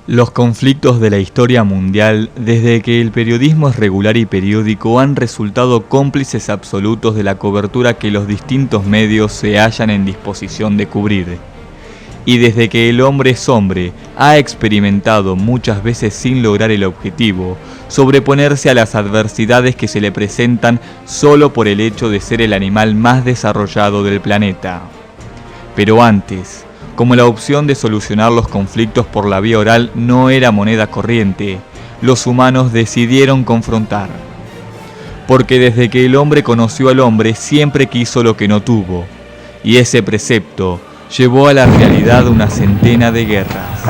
Los conflictos de la historia mundial, desde que el periodismo es regular y periódico, han resultado cómplices absolutos de la cobertura que los distintos medios se hallan en disposición de cubrir. Y desde que el hombre es hombre, ha experimentado, muchas veces sin lograr el objetivo, sobreponerse a las adversidades que se le presentan solo por el hecho de ser el animal más desarrollado del planeta. Pero antes, como la opción de solucionar los conflictos por la vía oral no era moneda corriente, los humanos decidieron confrontar. Porque desde que el hombre conoció al hombre siempre quiso lo que no tuvo, y ese precepto llevó a la realidad una centena de guerras.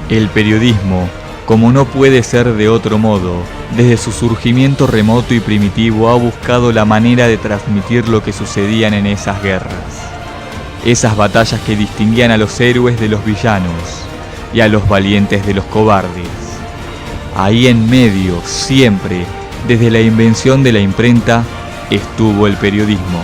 El periodismo, como no puede ser de otro modo, desde su surgimiento remoto y primitivo ha buscado la manera de transmitir lo que sucedían en esas guerras. Esas batallas que distinguían a los héroes de los villanos y a los valientes de los cobardes. Ahí en medio, siempre, desde la invención de la imprenta, estuvo el periodismo.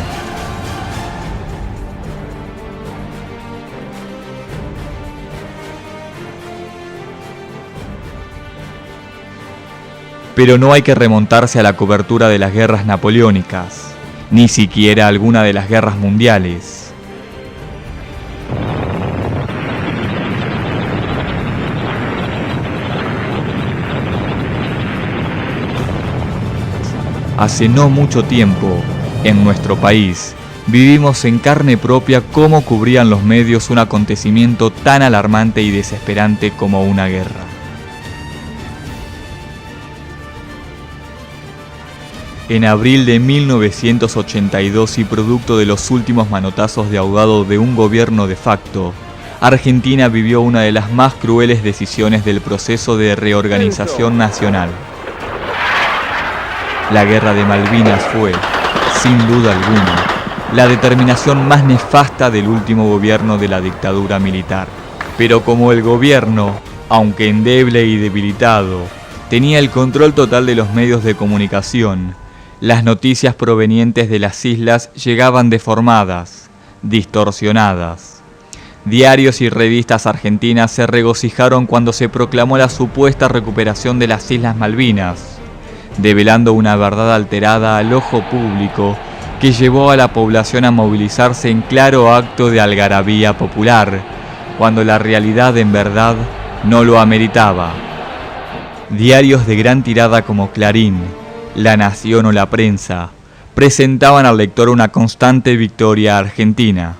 Pero no hay que remontarse a la cobertura de las guerras napoleónicas, ni siquiera a alguna de las guerras mundiales. Hace no mucho tiempo, en nuestro país, vivimos en carne propia cómo cubrían los medios un acontecimiento tan alarmante y desesperante como una guerra. En abril de 1982 y producto de los últimos manotazos de ahogado de un gobierno de facto, Argentina vivió una de las más crueles decisiones del proceso de reorganización nacional. La Guerra de Malvinas fue, sin duda alguna, la determinación más nefasta del último gobierno de la dictadura militar. Pero como el gobierno, aunque endeble y debilitado, tenía el control total de los medios de comunicación, las noticias provenientes de las islas llegaban deformadas, distorsionadas. Diarios y revistas argentinas se regocijaron cuando se proclamó la supuesta recuperación de las Islas Malvinas, develando una verdad alterada al ojo público que llevó a la población a movilizarse en claro acto de algarabía popular, cuando la realidad en verdad no lo ameritaba. Diarios de gran tirada como Clarín, La Nación o La Prensa presentaban al lector una constante victoria argentina.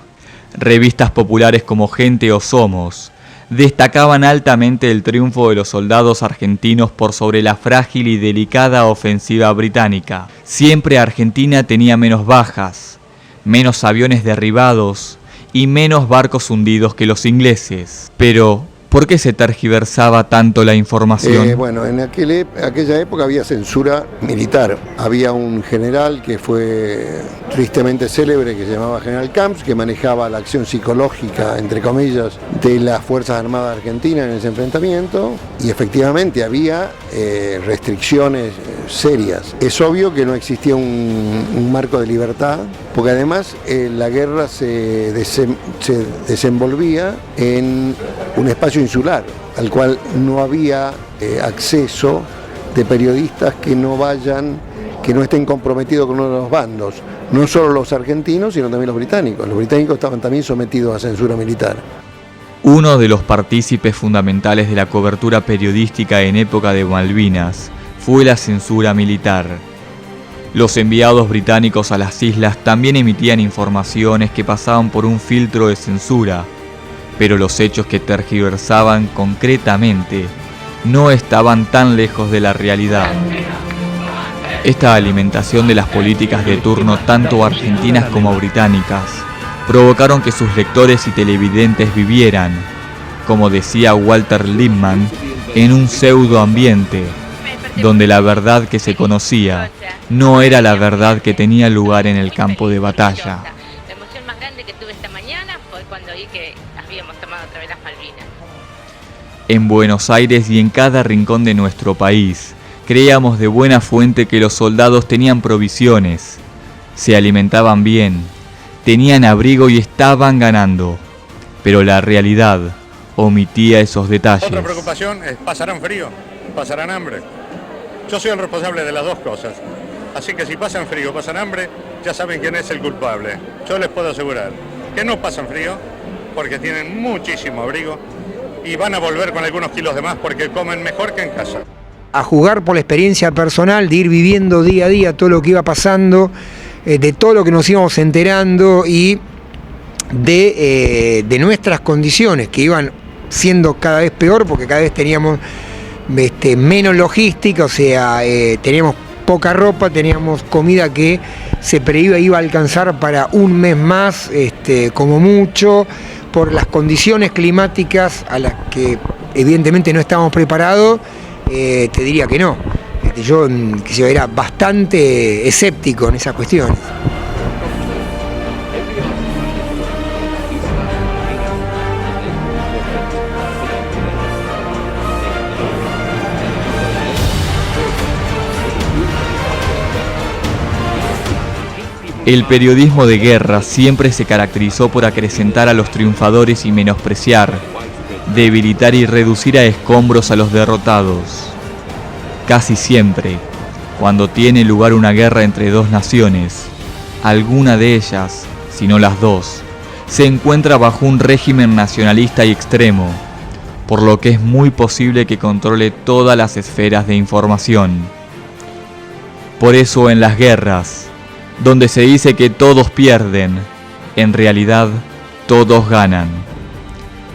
Revistas populares como Gente o Somos destacaban altamente el triunfo de los soldados argentinos por sobre la frágil y delicada ofensiva británica. Siempre Argentina tenía menos bajas, menos aviones derribados y menos barcos hundidos que los ingleses. Pero ¿por qué se tergiversaba tanto la información? Bueno, en aquella época había censura militar. Había un general que fue tristemente célebre, que se llamaba General Camps, que manejaba la acción psicológica, entre comillas, de las Fuerzas Armadas Argentinas en ese enfrentamiento, y efectivamente había restricciones serias. Es obvio que no existía un marco de libertad, porque además la guerra se desenvolvía en un espacio insular, al cual no había acceso de periodistas que no estén comprometidos con uno de los bandos, no solo los argentinos, sino también los británicos. Los británicos estaban también sometidos a censura militar. Uno de los partícipes fundamentales de la cobertura periodística en época de Malvinas fue la censura militar. Los enviados británicos a las islas también emitían informaciones que pasaban por un filtro de censura, pero los hechos que tergiversaban concretamente no estaban tan lejos de la realidad. Esta alimentación de las políticas de turno, tanto argentinas como británicas, provocaron que sus lectores y televidentes vivieran, como decía Walter Lippmann, en un pseudoambiente, donde la verdad que se conocía no era la verdad que tenía lugar en el campo de batalla. La emoción más grande que tuve esta mañana fue cuando vi que las En Buenos Aires y en cada rincón de nuestro país, creíamos de buena fuente que los soldados tenían provisiones, se alimentaban bien, tenían abrigo y estaban ganando. Pero la realidad omitía esos detalles. Otra preocupación es: ¿pasarán frío? ¿Pasarán hambre? Yo soy el responsable de las dos cosas. Así que si pasan frío o pasan hambre, ya saben quién es el culpable. Yo les puedo asegurar que no pasan frío porque tienen muchísimo abrigo y van a volver con algunos kilos de más porque comen mejor que en casa. A jugar por la experiencia personal, de ir viviendo día a día todo lo que iba pasando, de todo lo que nos íbamos enterando y de nuestras condiciones que iban siendo cada vez peor porque cada vez teníamos menos logística, o sea, teníamos poca ropa, teníamos comida que se preveía iba a alcanzar para un mes más, como mucho, por las condiciones climáticas a las que evidentemente no estábamos preparados. Te diría que no. Yo era bastante escéptico en esas cuestiones. El periodismo de guerra siempre se caracterizó por acrecentar a los triunfadores y menospreciar, debilitar y reducir a escombros a los derrotados. Casi siempre, cuando tiene lugar una guerra entre dos naciones, alguna de ellas, si no las dos, se encuentra bajo un régimen nacionalista y extremo, por lo que es muy posible que controle todas las esferas de información. Por eso en las guerras, donde se dice que todos pierden, en realidad todos ganan.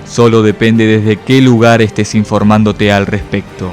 Solo depende desde qué lugar estés informándote al respecto.